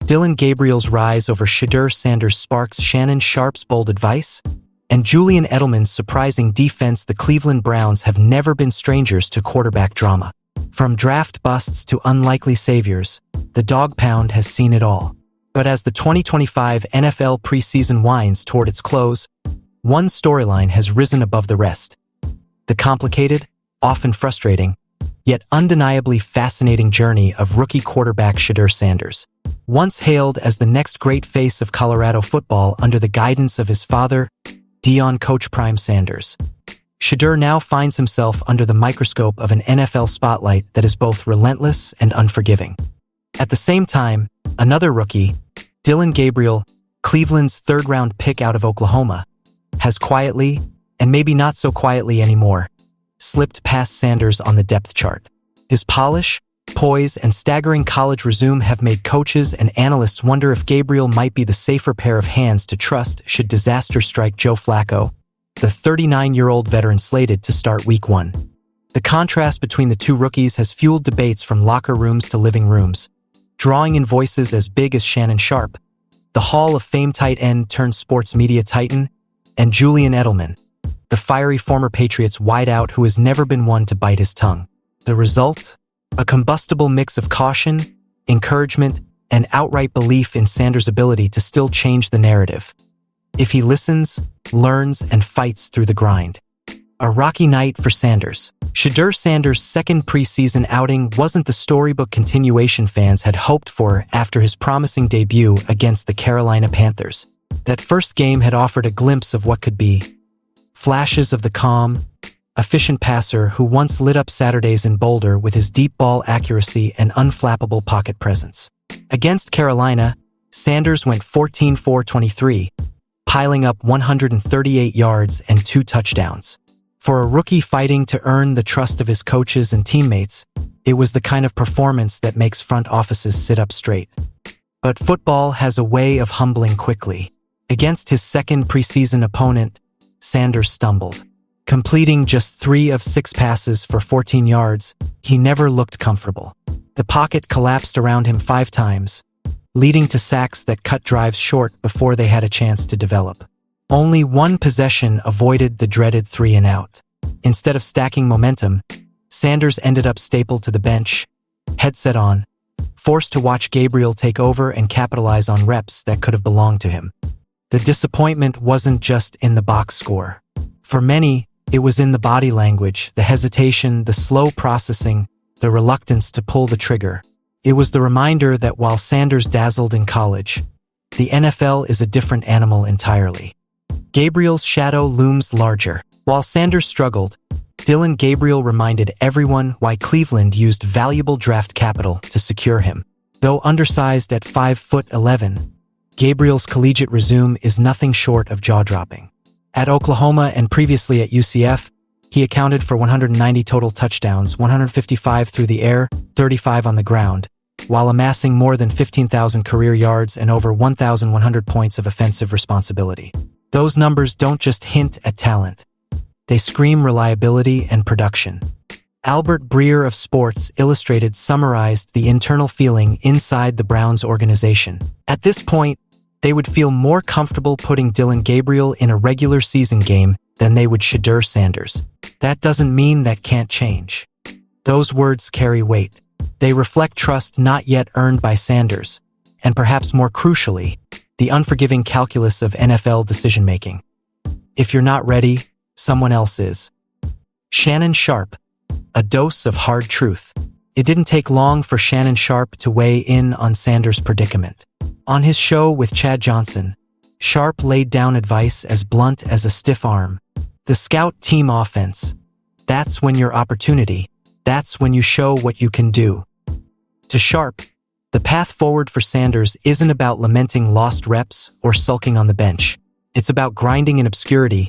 Dillon Gabriel's rise over Shedeur Sanders sparks Shannon Sharpe's bold advice, and Julian Edelman's surprising defense. The Cleveland Browns have never been strangers to quarterback drama. From draft busts to unlikely saviors, the dog pound has seen it all. But as the 2025 NFL preseason winds toward its close, one storyline has risen above the rest. The complicated, often frustrating, yet undeniably fascinating journey of rookie quarterback Shedeur Sanders. Once hailed as the next great face of Colorado football under the guidance of his father, Deion Coach Prime Sanders, Shedeur now finds himself under the microscope of an NFL spotlight that is both relentless and unforgiving. At the same time, another rookie, Dillon Gabriel, Cleveland's third-round pick out of Oklahoma, has quietly, and maybe not so quietly anymore, slipped past Sanders on the depth chart. His polish, poise, and staggering college resume have made coaches and analysts wonder if Gabriel might be the safer pair of hands to trust should disaster strike Joe Flacco, the 39-year-old veteran slated to start Week 1. The contrast between the two rookies has fueled debates from locker rooms to living rooms, drawing in voices as big as Shannon Sharpe, the Hall of Fame tight end turned sports media titan, and Julian Edelman, the fiery former Patriots wideout who has never been one to bite his tongue. The result? A combustible mix of caution, encouragement, and outright belief in Sanders' ability to still change the narrative, if he listens, learns, and fights through the grind. A rocky night for Sanders. Shedeur Sanders' second preseason outing wasn't the storybook continuation fans had hoped for after his promising debut against the Carolina Panthers. That first game had offered a glimpse of what could be. Flashes of the calm, efficient passer who once lit up Saturdays in Boulder with his deep ball accuracy and unflappable pocket presence. Against Carolina, Sanders went 14-for-23, piling up 138 yards and 2 touchdowns. For a rookie fighting to earn the trust of his coaches and teammates, it was the kind of performance that makes front offices sit up straight. But football has a way of humbling quickly. Against his second preseason opponent, Sanders stumbled. Completing just 3 of 6 passes for 14 yards, he never looked comfortable. The pocket collapsed around him 5 times, leading to sacks that cut drives short before they had a chance to develop. Only one possession avoided the dreaded 3-and-out. Instead of stacking momentum, Sanders ended up stapled to the bench, headset on, forced to watch Gabriel take over and capitalize on reps that could have belonged to him. The disappointment wasn't just in the box score. For many, it was in the body language, the hesitation, the slow processing, the reluctance to pull the trigger. It was the reminder that while Sanders dazzled in college, the NFL is a different animal entirely. Gabriel's shadow looms larger. While Sanders struggled, Dillon Gabriel reminded everyone why Cleveland used valuable draft capital to secure him. Though undersized at 5'11", Gabriel's collegiate resume is nothing short of jaw-dropping. At Oklahoma and previously at UCF, he accounted for 190 total touchdowns, 155 through the air, 35 on the ground, while amassing more than 15,000 career yards and over 1,100 points of offensive responsibility. Those numbers don't just hint at talent. They scream reliability and production. Albert Breer of Sports Illustrated summarized the internal feeling inside the Browns organization. At this point, they would feel more comfortable putting Dillon Gabriel in a regular season game than they would Shedeur Sanders. That doesn't mean that can't change. Those words carry weight. They reflect trust not yet earned by Sanders, and perhaps more crucially, the unforgiving calculus of NFL decision-making. If you're not ready, someone else is. Shannon Sharpe, a dose of hard truth. It didn't take long for Shannon Sharpe to weigh in on Sanders' predicament. On his show with Chad Johnson, Sharpe laid down advice as blunt as a stiff arm. The scout team offense. That's when your opportunity. That's when you show what you can do. To Sharpe, the path forward for Sanders isn't about lamenting lost reps or sulking on the bench. It's about grinding in obscurity,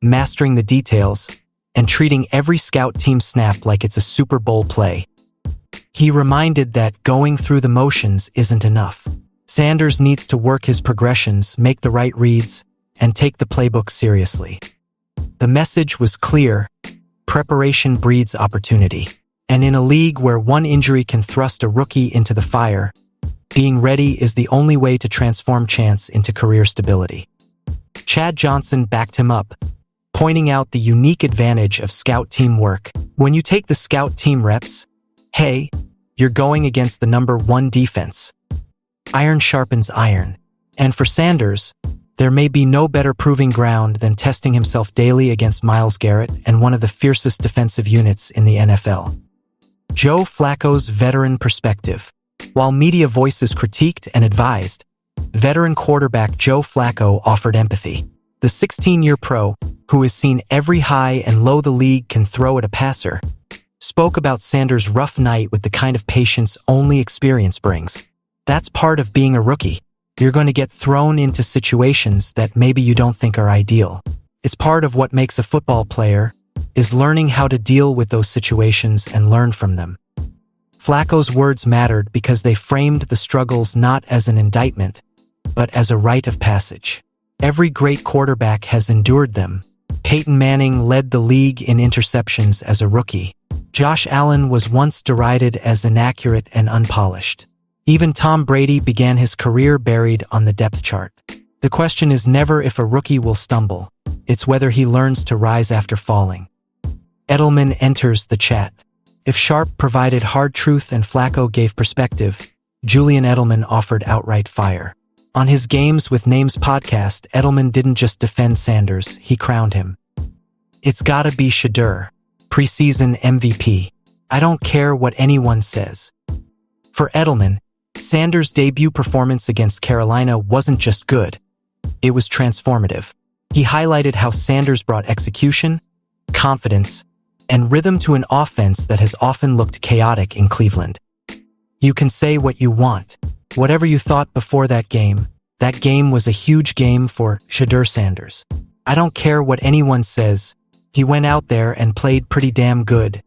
mastering the details, and treating every scout team snap like it's a Super Bowl play. He reminded that going through the motions isn't enough. Sanders needs to work his progressions, make the right reads, and take the playbook seriously. The message was clear: preparation breeds opportunity. And in a league where one injury can thrust a rookie into the fire, Being ready is the only way to transform chance into career stability. Chad Johnson backed him up, pointing out the unique advantage of scout team work. When you take the scout team reps, hey, you're going against the #1 defense. Iron sharpens iron. And for Sanders, there may be no better proving ground than testing himself daily against Myles Garrett and one of the fiercest defensive units in the NFL. Joe Flacco's veteran perspective. While media voices critiqued and advised, veteran quarterback Joe Flacco offered empathy. The 16-year pro, who has seen every high and low the league can throw at a passer, spoke about Sanders' rough night with the kind of patience only experience brings. That's part of being a rookie. You're going to get thrown into situations that maybe you don't think are ideal. It's part of what makes a football player, is learning how to deal with those situations and learn from them. Flacco's words mattered because they framed the struggles not as an indictment, but as a rite of passage. Every great quarterback has endured them. Peyton Manning led the league in interceptions as a rookie. Josh Allen was once derided as inaccurate and unpolished. Even Tom Brady began his career buried on the depth chart. The question is never if a rookie will stumble. It's whether he learns to rise after falling. Edelman enters the chat. If Sharpe provided hard truth and Flacco gave perspective, Julian Edelman offered outright fire. On his Games with Names podcast, Edelman didn't just defend Sanders, he crowned him. It's gotta be Shedeur, preseason MVP. I don't care what anyone says. For Edelman, Sanders' debut performance against Carolina wasn't just good, it was transformative. He highlighted how Sanders brought execution, confidence, and rhythm to an offense that has often looked chaotic in Cleveland. You can say what you want. Whatever you thought before that game was a huge game for Shedeur Sanders. I don't care what anyone says. He went out there and played pretty damn good.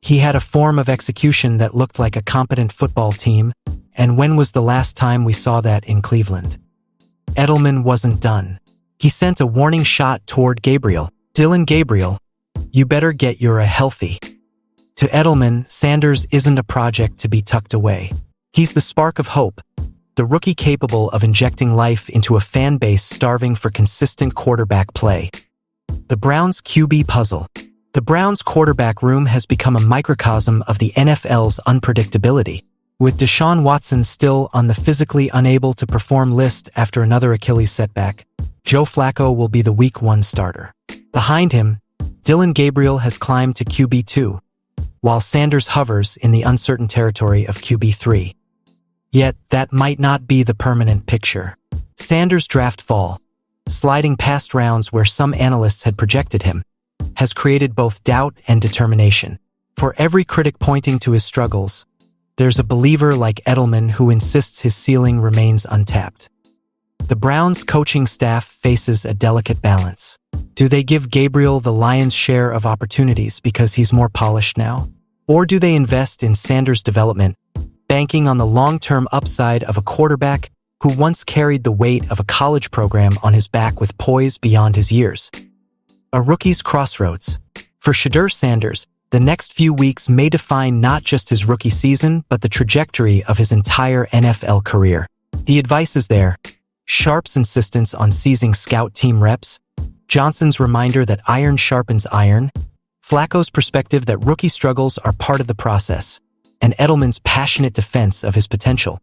He had a form of execution that looked like a competent football team, and when was the last time we saw that in Cleveland? Edelman wasn't done. He sent a warning shot toward Gabriel. Dylan Gabriel, you better get your healthy. To Edelman, Sanders isn't a project to be tucked away. He's the spark of hope, the rookie capable of injecting life into a fan base starving for consistent quarterback play. The Browns' QB puzzle. The Browns' quarterback room has become a microcosm of the NFL's unpredictability. With Deshaun Watson still on the physically unable to perform list after another Achilles setback, Joe Flacco will be the Week 1 starter. Behind him, Dylan Gabriel has climbed to QB2, while Sanders hovers in the uncertain territory of QB3. Yet, that might not be the permanent picture. Sanders' draft fall, sliding past rounds where some analysts had projected him, has created both doubt and determination. For every critic pointing to his struggles, there's a believer like Edelman who insists his ceiling remains untapped. The Browns' coaching staff faces a delicate balance. Do they give Gabriel the lion's share of opportunities because he's more polished now? Or do they invest in Sanders' development, banking on the long-term upside of a quarterback who once carried the weight of a college program on his back with poise beyond his years? A rookie's crossroads. For Shedeur Sanders, the next few weeks may define not just his rookie season, but the trajectory of his entire NFL career. The advice is there. Sharpe's insistence on seizing scout team reps, Johnson's reminder that iron sharpens iron, Flacco's perspective that rookie struggles are part of the process, and Edelman's passionate defense of his potential.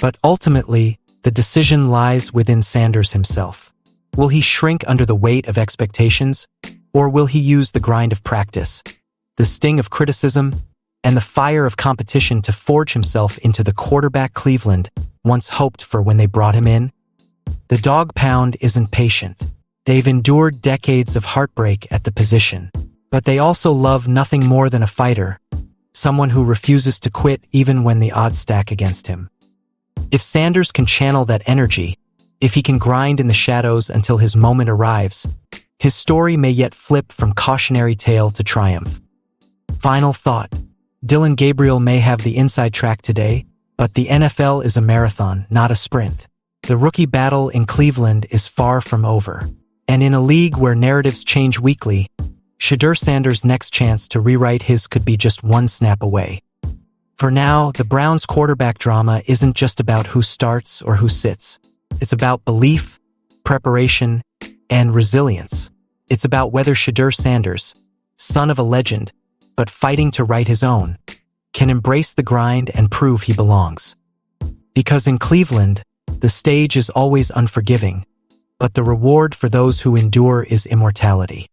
But ultimately, the decision lies within Sanders himself. Will he shrink under the weight of expectations, or will he use the grind of practice, the sting of criticism, and the fire of competition to forge himself into the quarterback Cleveland once hoped for when they brought him in? The dog pound isn't patient. They've endured decades of heartbreak at the position, but they also love nothing more than a fighter, someone who refuses to quit even when the odds stack against him. If Sanders can channel that energy, if he can grind in the shadows until his moment arrives, his story may yet flip from cautionary tale to triumph. Final thought. Dylan Gabriel may have the inside track today, but the NFL is a marathon, not a sprint. The rookie battle in Cleveland is far from over. And in a league where narratives change weekly, Shedeur Sanders' next chance to rewrite his could be just one snap away. For now, the Browns quarterback drama isn't just about who starts or who sits. It's about belief, preparation, and resilience. It's about whether Shedeur Sanders, son of a legend, but fighting to write his own, can embrace the grind and prove he belongs. Because in Cleveland, the stage is always unforgiving, but the reward for those who endure is immortality.